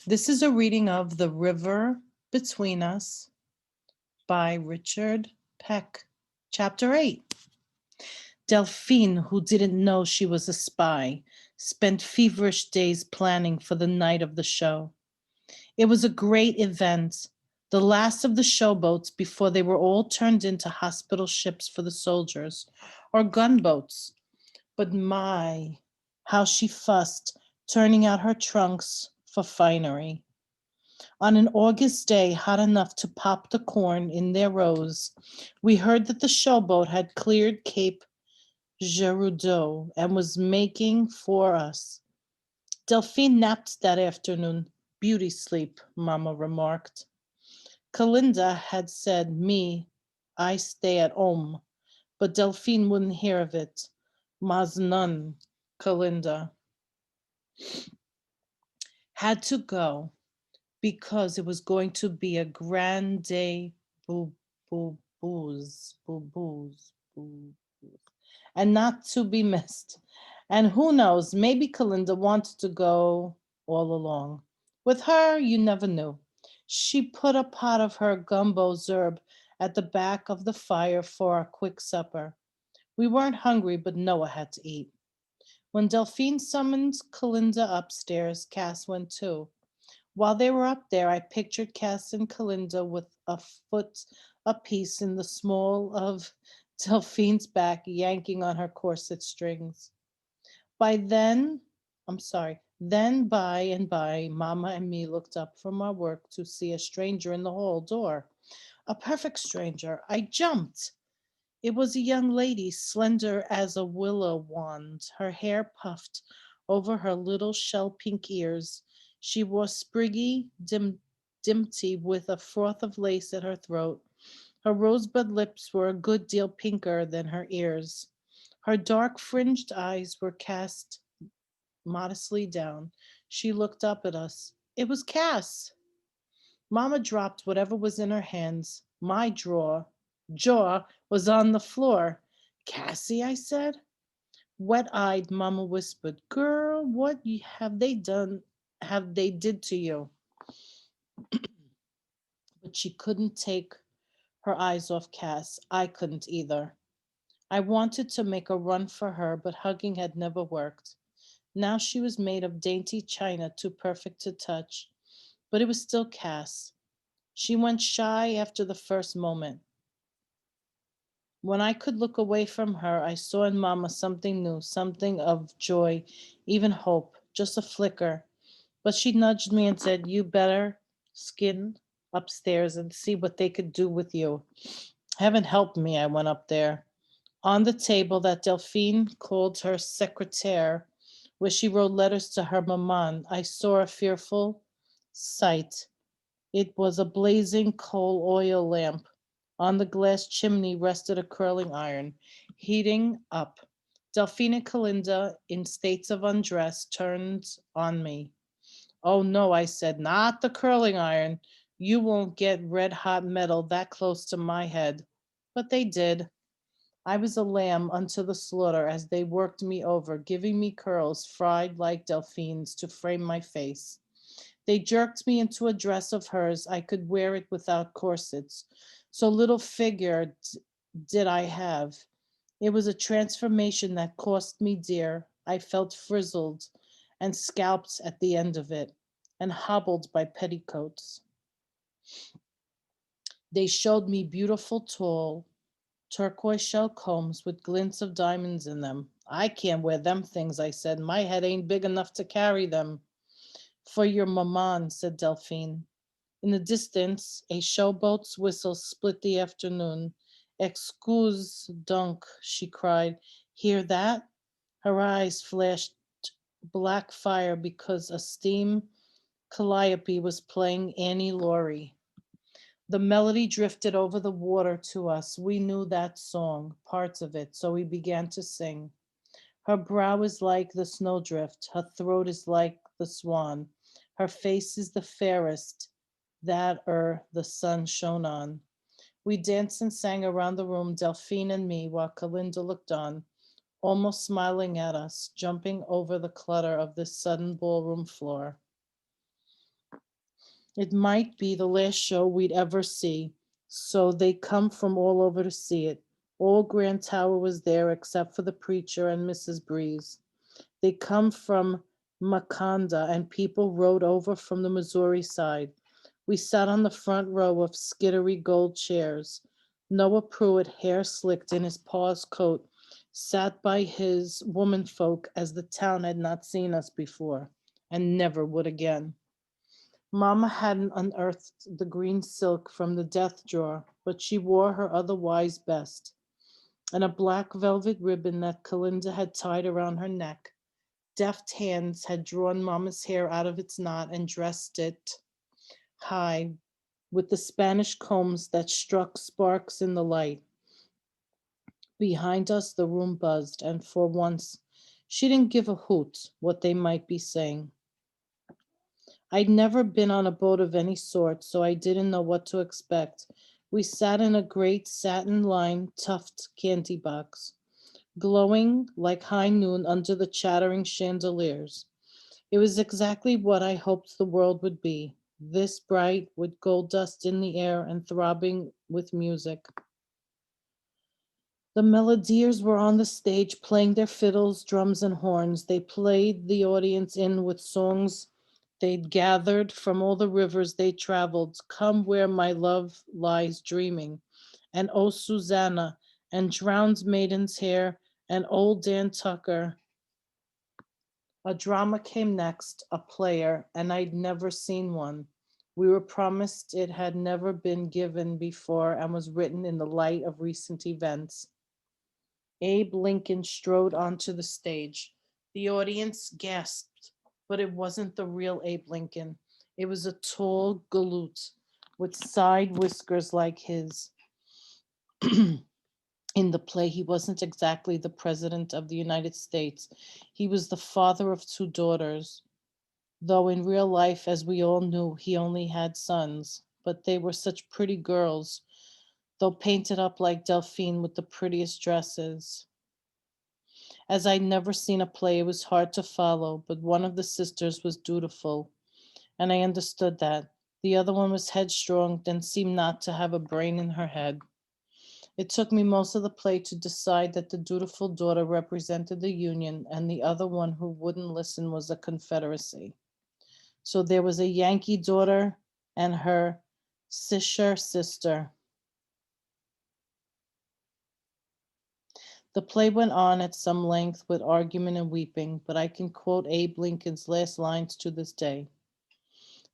This is a reading of The River Between Us by Richard Peck, Chapter 8. Delphine, who didn't know she was a spy, spent feverish days planning for the night of the show. It was a great event, the last of the showboats before they were all turned into hospital ships for the soldiers, or gunboats. But my, how she fussed, turning out her trunks for finery. On an August day, hot enough to pop the corn in their rows, we heard that the showboat had cleared Cape Giroudeau and was making for us. Delphine napped that afternoon. Beauty sleep, Mamma remarked. Kalinda had said, me, I stay at home, but Delphine wouldn't hear of it. Mas none, Kalinda had to go because it was going to be a grand day, boo, boo, boo, and not to be missed. And who knows, maybe Kalinda wanted to go all along. With her, you never knew. She put a pot of her gumbo zerb at the back of the fire for a quick supper. We weren't hungry, but Noah had to eat. When Delphine summoned Kalinda upstairs, Cass went too. While they were up there, I pictured Cass and Kalinda with a foot apiece in the small of Delphine's back, yanking on her corset strings. By then, then by and by, Mama and me looked up from our work to see a stranger in the hall door. A perfect stranger. I jumped. It was a young lady, slender as a willow wand, her hair puffed over her little shell pink ears. She wore spriggy dimity with a froth of lace at her throat. Her rosebud lips were a good deal pinker than her ears. Her dark fringed eyes were cast modestly down. She looked up at us. It was Cass. Mamma dropped whatever was in her hands. My jaw was on the floor. Cassie, I said. Wet-eyed, Mamma whispered, "Girl, what have they done? Have they did to you?" But she couldn't take her eyes off Cass. I couldn't either. I wanted to make a run for her, but hugging had never worked. Now she was made of dainty china, too perfect to touch. But it was still Cass. She went shy after the first moment. When I could look away from her, I saw in Mamma something new, something of joy, even hope, just a flicker. But she nudged me and said, "You better skin upstairs and see what they could do with you." Heaven help me, I went up there. On the table that Delphine called her secretaire, where she wrote letters to her maman, I saw a fearful sight. It was a blazing coal oil lamp. On the glass chimney rested a curling iron, heating up. Delphine and Kalinda, in states of undress, turned on me. "Oh no," I said, "not the curling iron. You won't get red hot metal that close to my head." But they did. I was a lamb unto the slaughter as they worked me over, giving me curls fried like Delphine's to frame my face. They jerked me into a dress of hers. I could wear it without corsets. So little figure did I have. It was a transformation that cost me dear. I felt frizzled and scalped at the end of it and hobbled by petticoats. They showed me beautiful, tall, turquoise shell combs with glints of diamonds in them. "I can't wear them things," I said. "My head ain't big enough to carry them." "For your maman," said Delphine. In the distance, a showboat's whistle split the afternoon. "Excuse donc," she cried. "Hear that?" Her eyes flashed black fire because a steam calliope was playing Annie Laurie. The melody drifted over the water to us. We knew that song, parts of it, so we began to sing. Her brow is like the snowdrift, her throat is like the swan, her face is the fairest that the sun shone on. We danced and sang around the room, Delphine and me, while Kalinda looked on, almost smiling at us, jumping over the clutter of this sudden ballroom floor. It might be the last show we'd ever see, so they come from all over to see it. All Grand Tower was there except for the preacher and Mrs. Breeze. They come from Maconda, and people rode over from the Missouri side. We sat on the front row of skittery gold chairs. Noah Pruitt, hair slicked in his pa's coat, sat by his womenfolk as the town had not seen us before and never would again. Mamma hadn't unearthed the green silk from the death drawer, but she wore her otherwise best, and a black velvet ribbon that Kalinda had tied around her neck. Deft hands had drawn Mamma's hair out of its knot and dressed it high with the Spanish combs that struck sparks in the light. Behind us, the room buzzed, and for once, she didn't give a hoot what they might be saying. I'd never been on a boat of any sort, so I didn't know what to expect. We sat in a great satin lined, tufted candy box, glowing like high noon under the chattering chandeliers. It was exactly what I hoped the world would be, this bright, with gold dust in the air and throbbing with music. The Melodiers were on the stage playing their fiddles, drums, and horns. They played the audience in with songs they'd gathered from all the rivers they traveled. Come where my love lies dreaming, and Oh Susanna, and Drowned Maiden's Hair, and Old Dan Tucker. A drama came next, a player, and I'd never seen one. We were promised it had never been given before and was written in the light of recent events. Abe Lincoln strode onto the stage. The audience gasped, but it wasn't the real Abe Lincoln. It was a tall galoot with side whiskers like his. In the play, he wasn't exactly the President of the United States. He was the father of two daughters, though in real life, as we all knew, he only had sons. But they were such pretty girls, though painted up like Delphine with the prettiest dresses. As I'd never seen a play, it was hard to follow, but one of the sisters was dutiful, and I understood that. The other one was headstrong and seemed not to have a brain in her head. It took me most of the play to decide that the dutiful daughter represented the Union and the other one who wouldn't listen was the Confederacy. So there was a Yankee daughter and her sister. The play went on at some length with argument and weeping, but I can quote Abe Lincoln's last lines to this day.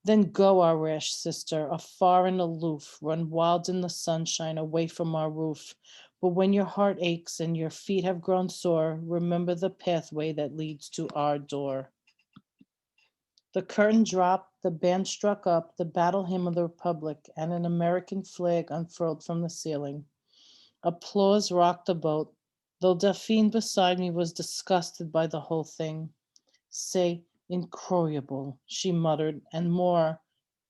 Then go, our rash sister, afar and aloof, run wild in the sunshine away from our roof. But when your heart aches and your feet have grown sore, remember the pathway that leads to our door. The curtain dropped, the band struck up the battle hymn of the Republic, and an American flag unfurled from the ceiling. Applause rocked the boat, though Delphine beside me was disgusted by the whole thing. C'est incroyable, she muttered, and more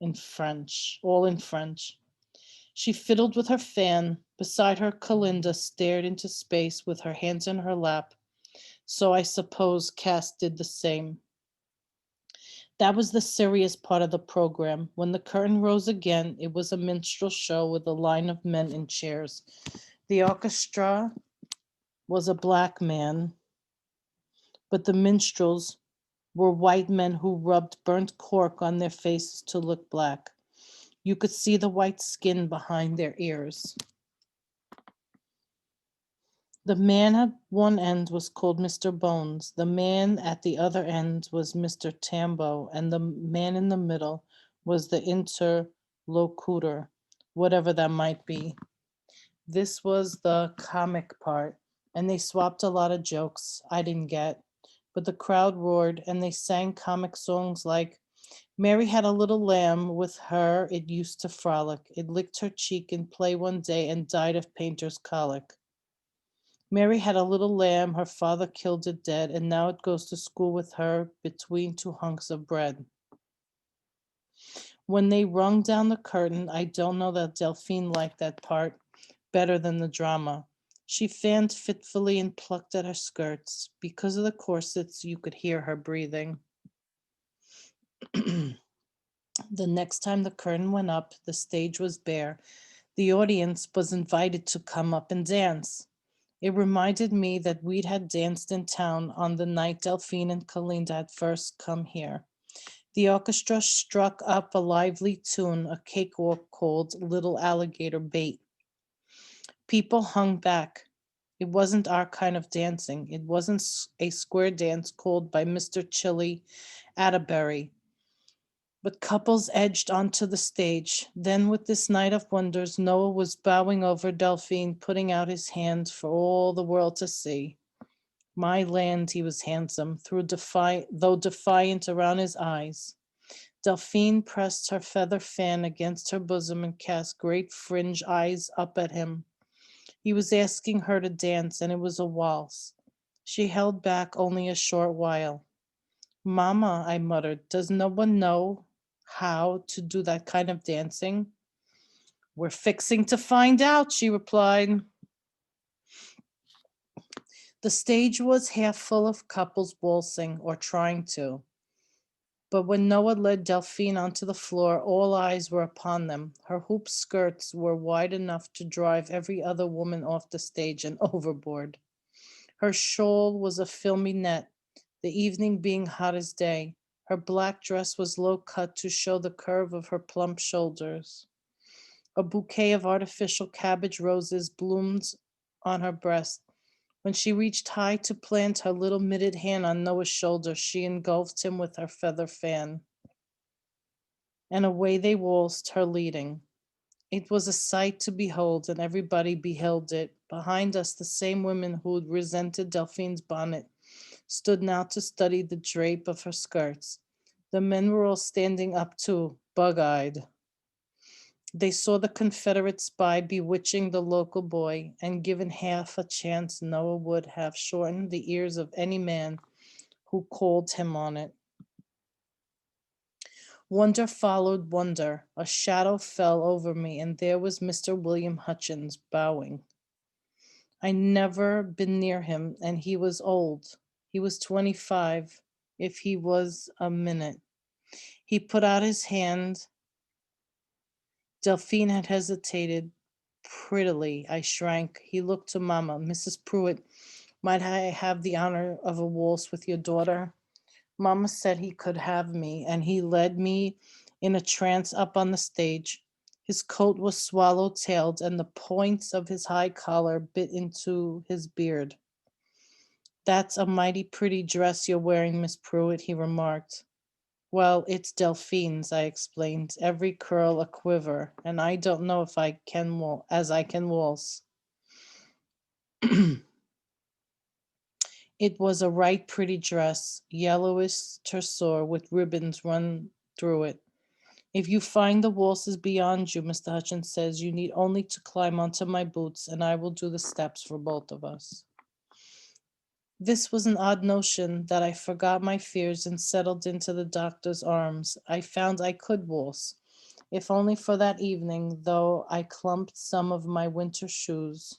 in French, all in French. She fiddled with her fan. Beside her, Kalinda stared into space with her hands in her lap. So I suppose Cass did the same. That was the serious part of the program. When the curtain rose again, it was a minstrel show with a line of men in chairs. The orchestra was a black man, but the minstrels were white men who rubbed burnt cork on their faces to look black. You could see the white skin behind their ears. The man at one end was called Mr. Bones, the man at the other end was Mr. Tambo, and the man in the middle was the interlocutor, whatever that might be. This was the comic part, and they swapped a lot of jokes I didn't get, but the crowd roared and they sang comic songs like Mary had a little lamb, with her it used to frolic. It licked her cheek in play one day and died of painter's colic. Mary had a little lamb, her father killed it dead, and now it goes to school with her between two hunks of bread. When they rung down the curtain, I don't know that Delphine liked that part better than the drama. She fanned fitfully and plucked at her skirts. Because of the corsets, you could hear her breathing. The next time the curtain went up, the stage was bare. The audience was invited to come up and dance. It reminded me that we'd had danced in town on the night Delphine and Kalinda had first come here. The orchestra struck up a lively tune, a cakewalk called Little Alligator Bait. People hung back. It wasn't our kind of dancing. It wasn't a square dance called by Mr. Chili Atterbury. But couples edged onto the stage. Then, with this night of wonders, Noah was bowing over Delphine, putting out his hand for all the world to see. My land, he was handsome, though defiant around his eyes. Delphine pressed her feather fan against her bosom and cast great fringe eyes up at him. He was asking her to dance, and it was a waltz. She held back only a short while. Mama, I muttered, does no one know how to do that kind of dancing? We're fixing to find out, she replied. The stage was half full of couples waltzing or trying to. But when Noah led Delphine onto the floor, all eyes were upon them. Her hoop skirts were wide enough to drive every other woman off the stage and overboard. Her shawl was a filmy net, the evening being hot as day. Her black dress was low cut to show the curve of her plump shoulders. A bouquet of artificial cabbage roses bloomed on her breast. When she reached high to plant her little mitted hand on Noah's shoulder, she engulfed him with her feather fan. And away they waltzed, her leading. It was a sight to behold, and everybody beheld it. Behind us, the same women who had resented Delphine's bonnet stood now to study the drape of her skirts. The men were all standing up too, bug eyed. They saw the Confederate spy bewitching the local boy, and given half a chance, Noah would have shortened the ears of any man who called him on it. Wonder followed wonder. A shadow fell over me, and there was Mr. William Hutchins bowing. I never been near him, and he was old. He was 25, if he was a minute. He put out his hand. Delphine had hesitated prettily. I shrank. He looked to Mamma. Mrs. Pruitt, might I have the honor of a waltz with your daughter? Mamma said he could have me, and he led me in a trance up on the stage. His coat was swallow-tailed, and the points of his high collar bit into his beard. That's a mighty pretty dress you're wearing, Miss Pruitt, he remarked. Well, it's Delphine's, I explained, every curl a quiver, and I don't know if I can I can waltz. It was a right pretty dress, yellowish tursore with ribbons run through it. If you find the waltz is beyond you, Mr. Hutchins says, you need only to climb onto my boots, and I will do the steps for both of us. This was an odd notion that I forgot my fears and settled into the doctor's arms. I found I could waltz, if only for that evening, though I clumped some in my winter shoes.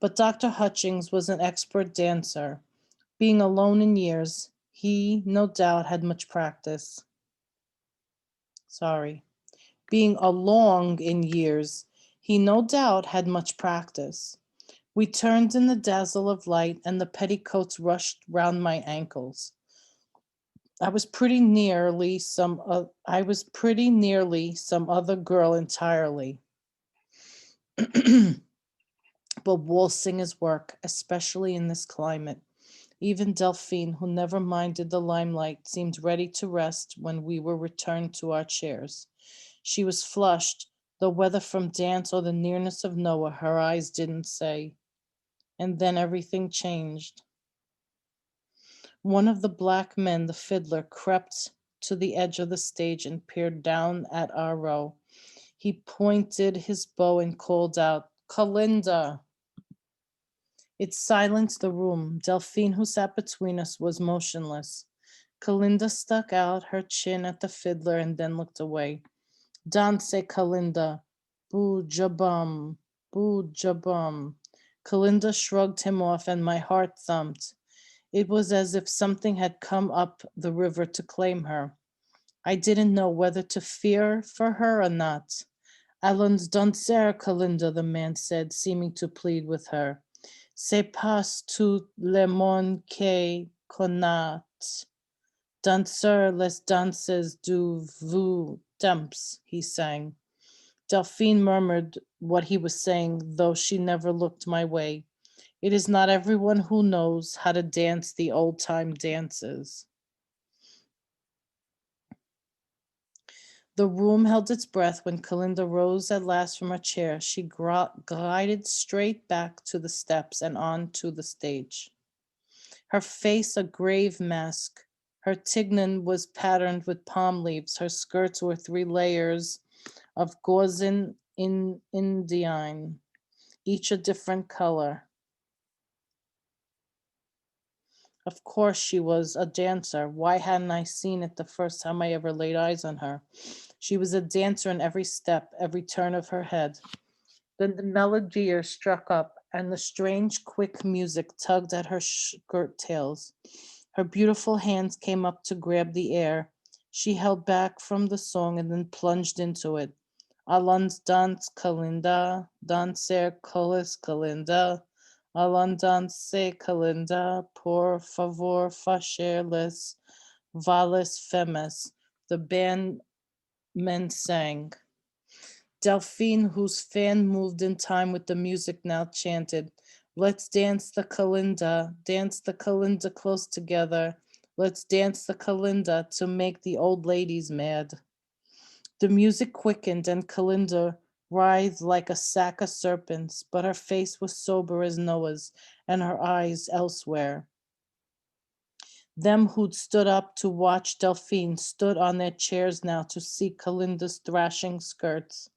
But Dr. Hutchings was an expert dancer. Being alone in years, he no doubt had much practice. Sorry. Being along in years, he no doubt had much practice. We turned in the dazzle of light, and the petticoats rushed round my ankles. I was pretty nearly some other girl entirely. But waltzing is work, especially in this climate. Even Delphine, who never minded the limelight, seemed ready to rest when we were returned to our chairs. She was flushed, though whether from dance or the nearness of Noah, her eyes didn't say. And then everything changed. One of the black men, the fiddler, crept to the edge of the stage and peered down at our row. He pointed his bow and called out, Kalinda. It silenced the room. Delphine, who sat between us, was motionless. Kalinda stuck out her chin at the fiddler and then looked away. Dance, Kalinda. Boo jabum. Boo jabum. Kalinda shrugged him off, and my heart thumped. It was as if something had come up the river to claim her. I didn't know whether to fear for her or not. Allons danser, Kalinda, the man said, seeming to plead with her. C'est pas tout le monde qui connaît. Danser les danses du vous temps, he sang. Delphine murmured what he was saying, though she never looked my way. It is not everyone who knows how to dance the old time dances. The room held its breath when Kalinda rose at last from her chair. She glided straight back to the steps and on to the stage. Her face a grave mask. Her tignon was patterned with palm leaves. Her skirts were 3 layers of gauze in Indian, each a different color. Of course, she was a dancer. Why hadn't I seen it the first time I ever laid eyes on her? She was a dancer in every step, every turn of her head. Then the melody struck up, and the strange, quick music tugged at her skirt tails. Her beautiful hands came up to grab the air. She held back from the song and then plunged into it. Allons dans Kalinda, danser colis Kalinda. Allons danser Kalinda, por favor, facher vales femes. The bandmen sang. Delphine, whose fan moved in time with the music, now chanted, Let's dance the Kalinda close together. Let's dance the Kalinda to make the old ladies mad. The music quickened and Kalinda writhed like a sack of serpents, but her face was sober as Noah's and her eyes elsewhere. Them who'd stood up to watch Delphine stood on their chairs now to see Kalinda's thrashing skirts.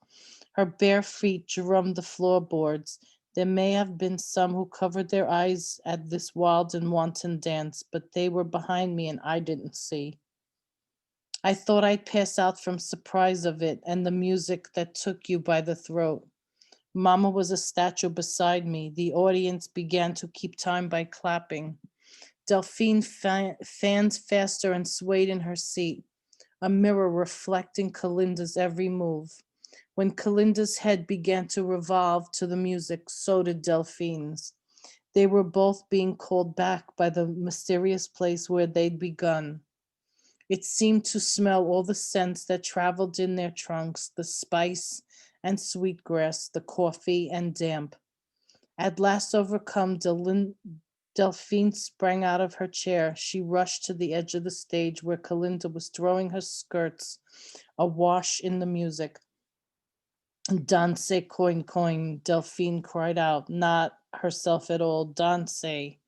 Her bare feet drummed the floorboards. There may have been some who covered their eyes at this wild and wanton dance, but they were behind me and I didn't see. I thought I'd pass out from surprise of it and the music that took you by the throat. Mama was a statue beside me. The audience began to keep time by clapping. Delphine fanned faster and swayed in her seat, a mirror reflecting Kalinda's every move. When Kalinda's head began to revolve to the music, so did Delphine's. They were both being called back by the mysterious place where they'd begun. It seemed to smell all the scents that traveled in their trunks, the spice and sweetgrass, the coffee and damp. At last overcome, Delphine sprang out of her chair. She rushed to the edge of the stage where Kalinda was throwing her skirts awash in the music. Danse coin, Delphine cried out, not herself at all. Danse.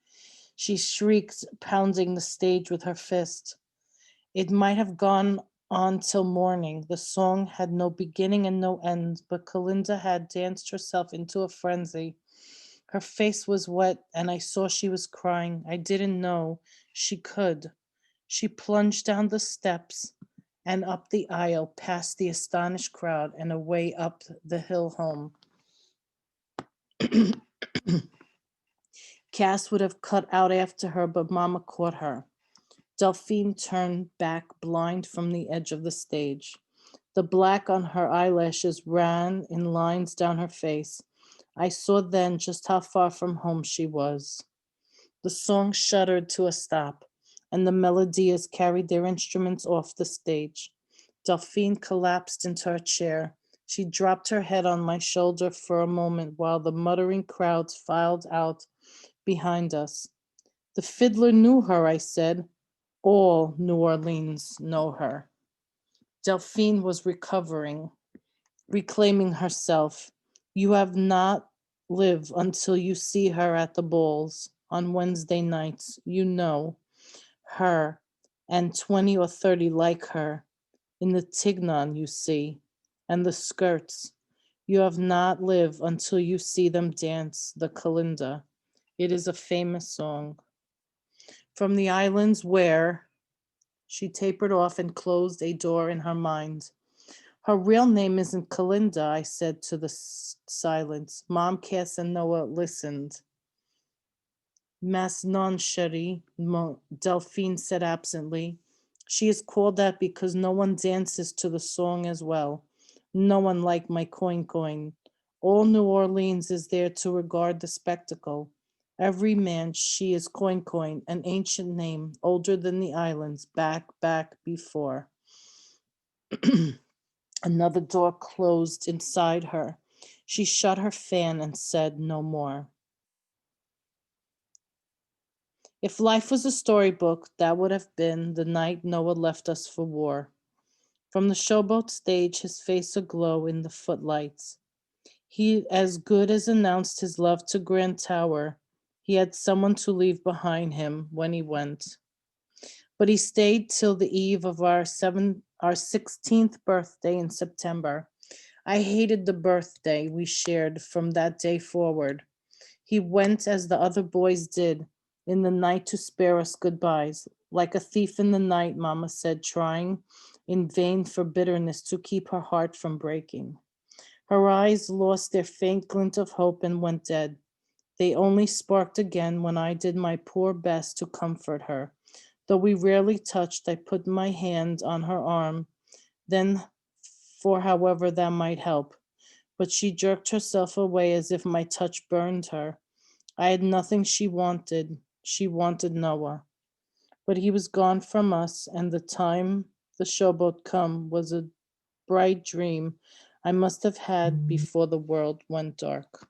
She shrieked, pounding the stage with her fist. It might have gone on till morning. The song had no beginning and no end, but Kalinda had danced herself into a frenzy. Her face was wet, and I saw she was crying. I didn't know she could. She plunged down the steps and up the aisle, past the astonished crowd, and away up the hill home. Cass would have cut out after her, but Mama caught her. Delphine turned back, blind from the edge of the stage. The black on her eyelashes ran in lines down her face. I saw then just how far from home she was. The song shuddered to a stop, and the melodias carried their instruments off the stage. Delphine collapsed into her chair. She dropped her head on my shoulder for a moment while the muttering crowds filed out behind us. The fiddler knew her, I said. All New Orleans know her. Delphine was reclaiming herself. You have not lived until you see her at the balls on Wednesday nights. You know her and 20 or 30 like her in the tignon, you see, and the skirts. You have not lived until you see them dance the Kalinda. It is a famous song. From the islands where she tapered off and closed a door in her mind. Her real name isn't Kalinda, I said to the silence. Mom, Cass, and Noah listened. Mas non chérie, Delphine said absently. She is called that because no one dances to the song as well. No one like my coin. All New Orleans is there to regard the spectacle. Every man, she is coin, an ancient name, older than the islands, back before. Another door closed inside her. She shut her fan and said no more. If life was a storybook, that would have been the night Noah left us for war. From the showboat stage, his face aglow in the footlights. He as good as announced his love to Grand Tower. He had someone to leave behind him when he went. But he stayed till the eve of our 16th birthday in September. I hated the birthday we shared from that day forward. He went as the other boys did, in the night to spare us goodbyes, like a thief in the night, Mamma said, trying in vain for bitterness to keep her heart from breaking. Her eyes lost their faint glint of hope and went dead. They only sparked again when I did my poor best to comfort her. Though we rarely touched, I put my hand on her arm, then for however that might help. But she jerked herself away as if my touch burned her. I had nothing she wanted. She wanted Noah. But he was gone from us, and the time the showboat come was a bright dream I must have had before the world went dark.